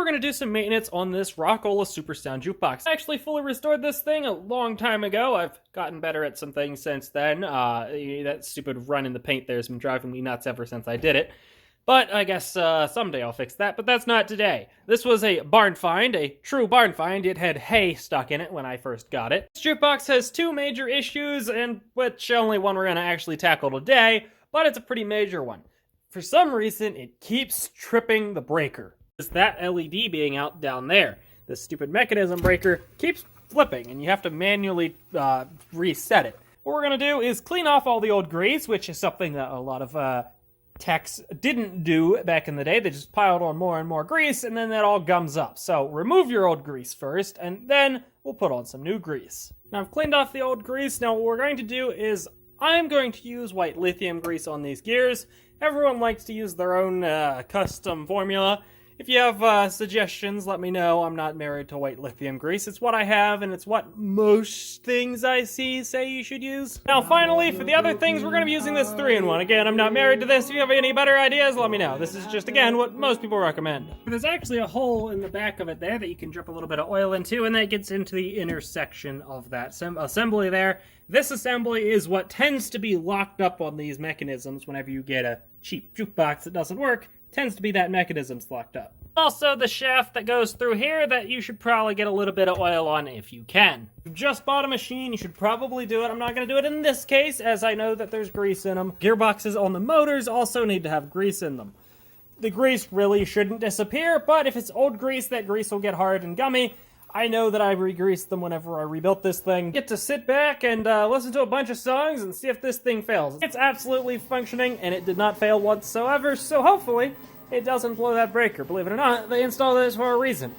gonna do some maintenance on this Rockola Super Sound Jukebox. I actually fully restored this thing a long time ago. I've gotten better at some things since then. That stupid run in the paint there has been driving me nuts ever since I did it. But I guess someday I'll fix that, but that's not today. This was a barn find, a true barn find. It had hay stuck in it when I first got it. This jukebox has two major issues, and which only one we're gonna actually tackle today, but it's a pretty major one. For some reason, it keeps tripping the breaker. It's that LED being out down there. This stupid mechanism breaker keeps flipping, and you have to manually reset it. What we're gonna do is clean off all the old grease, which is something that a lot of techs didn't do back in the day. They just piled on more and more grease, and then that all gums up. So remove your old grease first, and then we'll put on some new grease. Now I've cleaned off the old grease. Now what we're going to do is I'm going to use white lithium grease on these gears. Everyone likes to use their own custom formula. If you have suggestions, let me know. I'm not married to white lithium grease. It's what I have, and it's what most things I see say you should use. Now, finally, for the other things, we're going to be using this 3-in-1. Again, I'm not married to this. If you have any better ideas, let me know. This is just, again, what most people recommend. There's actually a hole in the back of it there that you can drip a little bit of oil into, and that gets into the intersection of that assembly there. This assembly is what tends to be locked up on these mechanisms whenever you get a cheap jukebox that doesn't work. Tends to be that mechanism's locked up. Also, the shaft that goes through here that you should probably get a little bit of oil on if you can. If you've just bought a machine, you should probably do it. I'm not going to do it in this case, as I know that there's grease in them. Gearboxes on the motors also need to have grease in them. The grease really shouldn't disappear, but if it's old grease, that grease will get hard and gummy. I know that I re-greased them whenever I rebuilt this thing. Get to sit back and listen to a bunch of songs and see if this thing fails. It's absolutely functioning, and it did not fail whatsoever, so hopefully it doesn't blow that breaker. Believe it or not, they installed this for a reason.